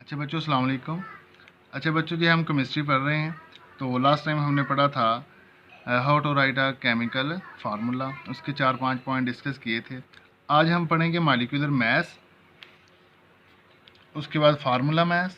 अच्छा बच्चों, अस्सलाम वालेकुम। अच्छा बच्चों जी, हम केमिस्ट्री पढ़ रहे हैं। तो लास्ट टाइम हमने पढ़ा था how to write a chemical formula. उसके 4-5 पॉइंट डिस्कस किए थे। आज हम पढ़ेंगे मॉलिक्यूलर मैथ्स, उसके बाद फार्मूला मैथ्स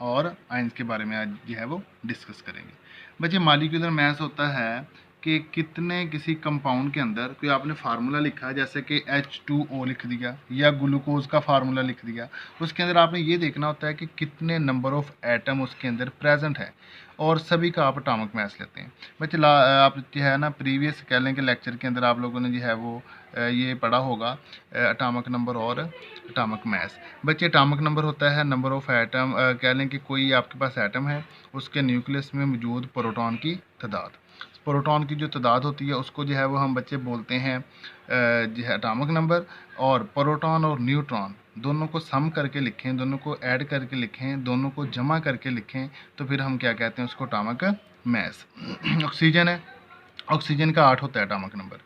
और आइंस के बारे में आज जो है वो डिस्कस करेंगे। बच्चे, मॉलिक्यूलर मैथ्स होता है कि कितने किसी कंपाउंड के अंदर कोई आपने फार्मूला लिखा, जैसे कि H2O लिख दिया या ग्लूकोज का फार्मूला लिख दिया। उसके अंदर आपने ये देखना होता है कि कितने नंबर ऑफ एटम उसके अंदर प्रेजेंट है, और सभी का आप एटॉमिक मास लेते हैं। बच्चे, आप जो है ना प्रीवियस कह लें कि लेक्चर के अंदर आप लोगों ने जो है वो ये पढ़ा होगा एटॉमिक नंबर और एटॉमिक मास। बच्चे, एटॉमिक नंबर होता है नंबर ऑफ एटम, कह लें कि कोई आपके पास एटम है, उसके न्यूक्लियस में मौजूद प्रोटॉन की तादाद। प्रोटॉन की जो तादाद होती है उसको जो है वो हम बच्चे बोलते हैं जो है एटॉमिक नंबर। और प्रोटॉन और न्यूट्रॉन दोनों को सम करके लिखें, दोनों को ऐड करके लिखें, दोनों को जमा करके लिखें, तो फिर हम क्या कहते हैं उसको एटॉमिक मास। ऑक्सीजन है, ऑक्सीजन का 8 होता है एटॉमिक नंबर,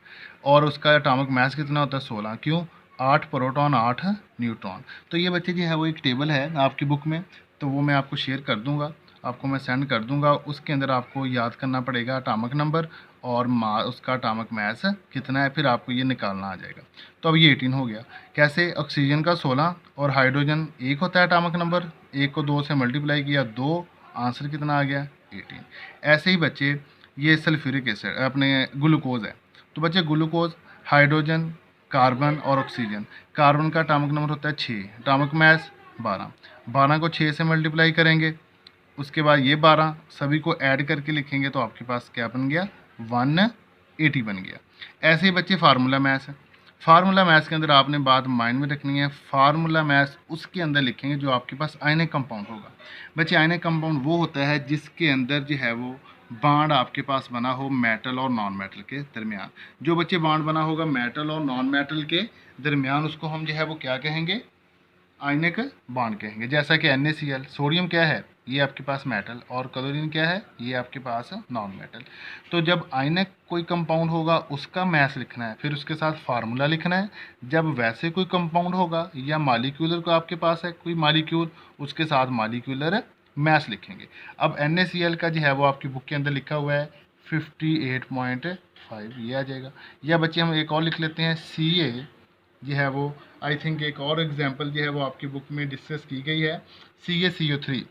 और उसका एटॉमिक मास कितना होता है 16। क्यों? 8 प्रोटॉन 8 न्यूट्रॉन। तो ये बच्चे जी है वो एक टेबल है आपकी बुक में, तो वो मैं आपको शेयर कर दूंगा, आपको मैं सेंड कर दूंगा। उसके अंदर आपको याद करना पड़ेगा एटॉमिक नंबर और उसका एटॉमिक मास कितना है, फिर आपको ये निकालना आ जाएगा। तो अब ये 18 हो गया। कैसे? ऑक्सीजन का 16 और हाइड्रोजन 1 होता है एटॉमिक नंबर, 1 को 2 से मल्टीप्लाई किया 2, आंसर कितना आ गया 18। ऐसे ही बच्चे ये सल्फ्यूरिक एसिड अपने ग्लूकोज है। तो बच्चे ग्लूकोज, हाइड्रोजन, कार्बन और ऑक्सीजन। कार्बन का एटॉमिक नंबर होता है 6, एटॉमिक मास 12। 12 को 6 से मल्टीप्लाई करेंगे, उसके बाद ये 12 सभी को ऐड करके लिखेंगे, तो आपके पास क्या बन गया 180 बन गया। ऐसे ही बच्चे फार्मूला मैथ्स है। फार्मूला मैथ्स के अंदर आपने बात माइंड में रखनी है। फार्मूला मैथ्स उसके अंदर लिखेंगे जो आपके पास आयनिक कंपाउंड होगा। बच्चे, आयनिक कंपाउंड वो होता है जिसके अंदर जो है वो बॉन्ड आपके पास बना हो मेटल और नॉन मेटल के दरमियान। जो बच्चे बॉन्ड बना होगा मेटल और नॉन मेटल के दरमियान, उसको हम जो है वो क्या कहेंगे? आयनिक बॉन्ड कहेंगे। जैसा कि NaCl, सोडियम क्या है? ये आपके पास मेटल, और क्लोरीन क्या है? ये आपके पास नॉन मेटल। तो जब आयनिक कोई कंपाउंड होगा उसका मैस लिखना है, फिर उसके साथ फार्मूला लिखना है। जब वैसे कोई कंपाउंड होगा या मॉलिक्यूलर को आपके पास है कोई मॉलिक्यूल, उसके साथ मॉलिक्यूलर मैस लिखेंगे। अब NaCl का जो है वो आपकी बुक के अंदर लिखा हुआ है 58.5, ये आ जाएगा। या बच्चे हम एक और लिख लेते हैं Ca जो है वो, आई थिंक एक और एग्जांपल जो है वो आपकी बुक में डिस्कस की गई है, CaCO3।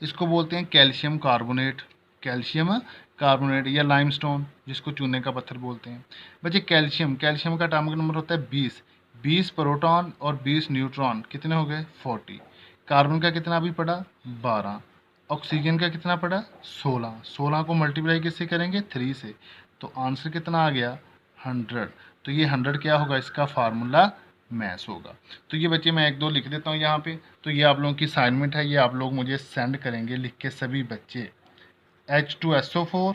इसको बोलते हैं कैल्शियम कार्बोनेट, कैल्शियम कार्बोनेट या लाइमस्टोन, जिसको चूने का पत्थर बोलते हैं। बच्चे, कैल्शियम, कैल्शियम का एटॉमिक नंबर होता है 20। 20 प्रोटॉन और 20 न्यूट्रॉन, कितने हो गए 40। कार्बन का कितना अभी पड़ा 12। ऑक्सीजन का कितना पड़ा 16। 16 को मल्टीप्लाई किससे करेंगे 3 से, तो आंसर कितना आ गया 100। तो ये 100 क्या होगा? इसका फार्मूला मैस होगा। तो ये बच्चे मैं एक दो लिख देता हूँ यहाँ पे। तो ये आप लोगों की असाइनमेंट है, ये आप लोग मुझे सेंड करेंगे लिख के सभी बच्चे। H2SO4,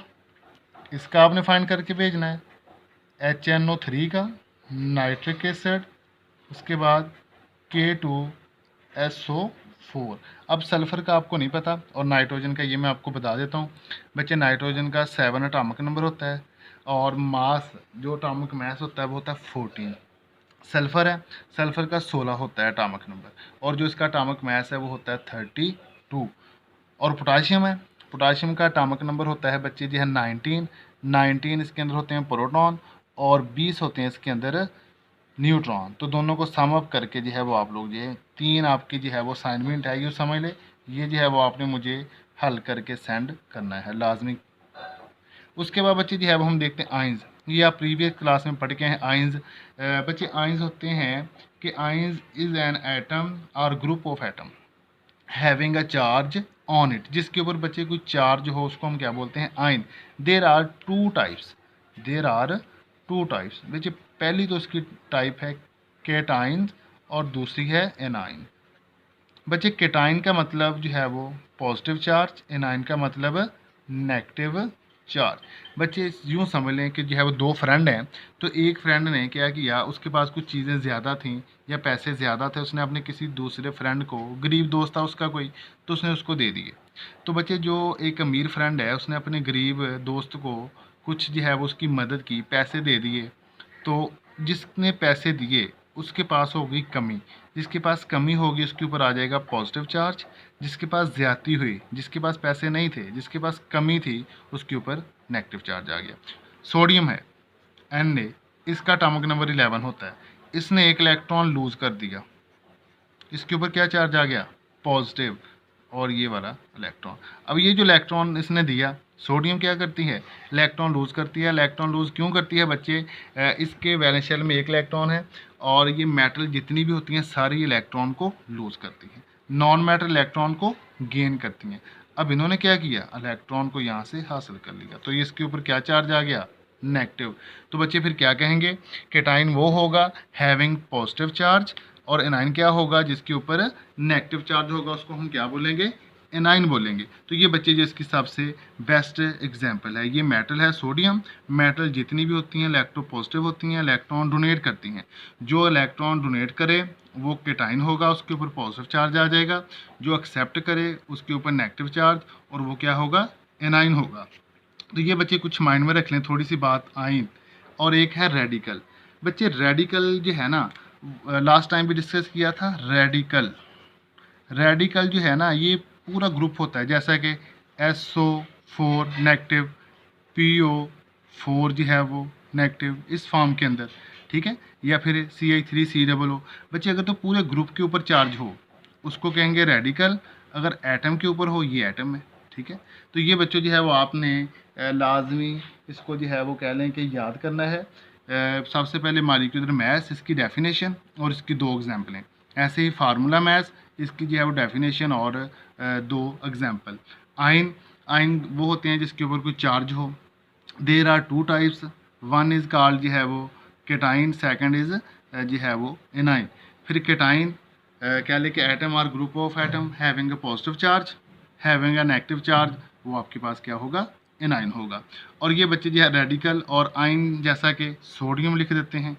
इसका आपने फाइंड करके भेजना है। HNO3 का, नाइट्रिक एसिड, उसके बाद K2SO4। अब सल्फ़र का आपको नहीं पता, और नाइट्रोजन का ये मैं आपको बता देता हूँ। बच्चे, नाइट्रोजन का 7 एटॉमिक नंबर होता है, और मास जो एटॉमिक मास होता है वो होता है 14। सल्फ़र है, सल्फ़र का 16 होता है एटॉमिक नंबर, और जो इसका एटॉमिक मास है वो होता है 32। और पोटाशियम है, पोटाशियम का एटॉमिक नंबर होता है बच्चे जी है 19। 19 इसके अंदर होते हैं प्रोटॉन, और 20 होते हैं इसके अंदर न्यूट्रॉन। तो दोनों को सम अप करके जो है वो आप लोग जो है 3 आपकी जो है वो असाइनमेंट है, ये समझ ले। ये जो है वो आपने मुझे हल करके सेंड करना है लाजमी। उसके बाद बच्चे जो है वो हम देखते हैं आइंस। ये आप प्रीवियस क्लास में पढ़ के हैं आइंस। बच्चे, आइंस होते हैं कि आइंस इज एन एटम और group of atom having a charge on it. जिसके ऊपर बच्चे कोई चार्ज हो उसको हम क्या बोलते हैं आइन। There are two types, there are two types. बच्चे, पहली तो इसकी टाइप है केटाइन और दूसरी है एनाइन। बच्चे, केटाइन का मतलब जो है वो पॉजिटिव चार्ज, एनाइन का मतलब नेगेटिव चार्ज। बच्चे, यूँ समझ लें कि जो है वो दो फ्रेंड हैं, तो एक फ्रेंड ने क्या किया, उसके पास कुछ चीज़ें ज़्यादा थीं या पैसे ज़्यादा थे, उसने अपने किसी दूसरे फ्रेंड को, गरीब दोस्त था उसका कोई, तो उसने उसको दे दिए। तो बच्चे, जो एक अमीर फ्रेंड है उसने अपने गरीब दोस्त को कुछ जो है वो उसकी मदद की, पैसे दे दिए। तो जिसने पैसे दिए उसके पास होगी कमी। जिसके पास कमी होगी उसके ऊपर आ जाएगा पॉजिटिव चार्ज। जिसके पास ज़्यादती हुई, जिसके पास पैसे नहीं थे, जिसके पास कमी थी, उसके ऊपर नेगेटिव चार्ज आ गया। सोडियम है Na, इसका एटॉमिक नंबर 11 होता है। इसने एक इलेक्ट्रॉन लूज कर दिया, इसके ऊपर क्या चार्ज आ गया? पॉजिटिव। और ये वाला इलेक्ट्रॉन, अब ये जो इलेक्ट्रॉन इसने दिया, सोडियम क्या करती है? इलेक्ट्रॉन लूज करती है। इलेक्ट्रॉन लूज क्यों करती है बच्चे? इसके वैलेंस शेल में एक इलेक्ट्रॉन है और ये मेटल जितनी भी होती हैं सारी इलेक्ट्रॉन को लूज करती हैं, नॉन मेटल इलेक्ट्रॉन को गेन करती हैं। अब इन्होंने क्या किया? इलेक्ट्रॉन को यहाँ से हासिल कर लिया, तो ये इसके ऊपर क्या चार्ज आ गया? नेगेटिव। तो बच्चे फिर क्या कहेंगे? केटाइन वो होगा हैविंग पॉजिटिव चार्ज, और एनाइन क्या होगा? जिसके ऊपर नेगेटिव चार्ज होगा, उसको हम क्या बोलेंगे? एनाइन बोलेंगे। तो ये बच्चे जो इसकी सबसे बेस्ट एग्जांपल है। ये मेटल है सोडियम। मेटल जितनी भी होती हैं इलेक्ट्रोपॉजिटिव होती हैं, इलेक्ट्रॉन डोनेट करती हैं। जो इलेक्ट्रॉन डोनेट करे वो केटाइन होगा, उसके ऊपर पॉजिटिव चार्ज आ जाएगा। जो एक्सेप्ट करे उसके ऊपर नेगेटिव चार्ज, और वो क्या होगा? एनाइन होगा। तो ये बच्चे कुछ माइंड में रख लें थोड़ी सी बात आइन। और एक है रेडिकल। बच्चे रेडिकल जो है ना, लास्ट टाइम भी डिस्कस किया था। रेडिकल, रेडिकल जो है ना ये पूरा ग्रुप होता है, जैसा कि SO4 नेगेटिव, PO4 जो है वो नेगेटिव, इस फॉर्म के अंदर, ठीक है। या फिर CH3COO। बच्चे अगर तो पूरे ग्रुप के ऊपर चार्ज हो उसको कहेंगे रेडिकल। अगर एटम के ऊपर हो, ये एटम है, ठीक है। तो ये बच्चों जो है वो आपने लाजमी इसको जो है वो कह लें कि याद करना है। सबसे पहले मॉलिक्यूलर मास, इसकी डेफिनेशन और इसकी दो एग्जांपलें। ऐसे ही फार्मूला मास, इसकी जो है वो डेफिनेशन और दो एग्जांपल। आइन, आइन वो होते हैं जिसके ऊपर कोई चार्ज हो। There are two types, one is called जो है वो केटाइन, सेकंड इज़ जो है वो एनाइन। फिर केटाइन कह लें कि atom are group of atom having a positive charge, having a negative charge, वो आपके पास क्या होगा? एनाइन होगा। और ये बच्चे जो है रेडिकल और आइन, जैसा कि सोडियम लिख देते हैं,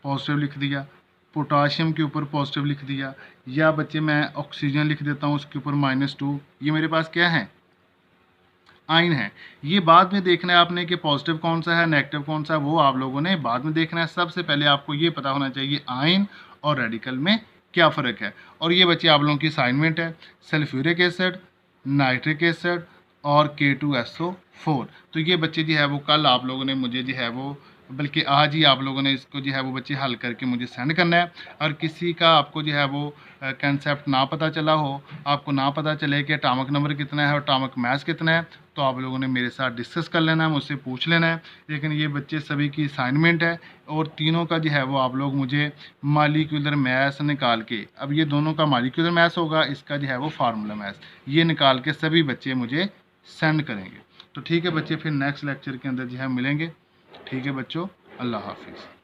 पॉजिटिव लिख दिया। पोटाशियम के ऊपर पॉजिटिव लिख दिया। या बच्चे मैं ऑक्सीजन लिख देता हूँ, उसके ऊपर -2। ये मेरे पास क्या है? आइन है। ये बाद में देखना है आपने कि पॉजिटिव कौन सा है, नेगेटिव कौन सा है, वो आप लोगों ने बाद में देखना है। सबसे पहले आपको ये पता होना चाहिए आइन और रेडिकल में क्या फ़र्क है। और ये बच्चे आप लोगों की असाइनमेंट है, सल्फ्यूरिक एसिड, नाइट्रिक एसिड और K2SO4। तो ये बच्चे जो है वो कल आप लोगों ने मुझे जो है वो, बल्कि आज ही आप लोगों ने इसको जो है वो बच्चे हल करके मुझे सेंड करना है। और किसी का आपको जो है वो कंसेप्ट ना पता चला हो, आपको ना पता चले कि एटॉमिक नंबर कितना है और एटॉमिक मास कितना है, तो आप लोगों ने मेरे साथ डिस्कस कर लेना है, मुझसे पूछ लेना है। लेकिन ये बच्चे सभी की असाइनमेंट है और तीनों का जो है वो आप लोग मुझे मॉलिक्यूलर मास निकाल के, अब ये दोनों का मॉलिक्यूलर मास होगा, इसका जो है वो फार्मूला मास, ये निकाल के सभी बच्चे मुझे सेंड करेंगे। तो ठीक है बच्चे, फिर नेक्स्ट लेक्चर के अंदर जो है मिलेंगे। ठीक है बच्चों, अल्लाह हाफिज़।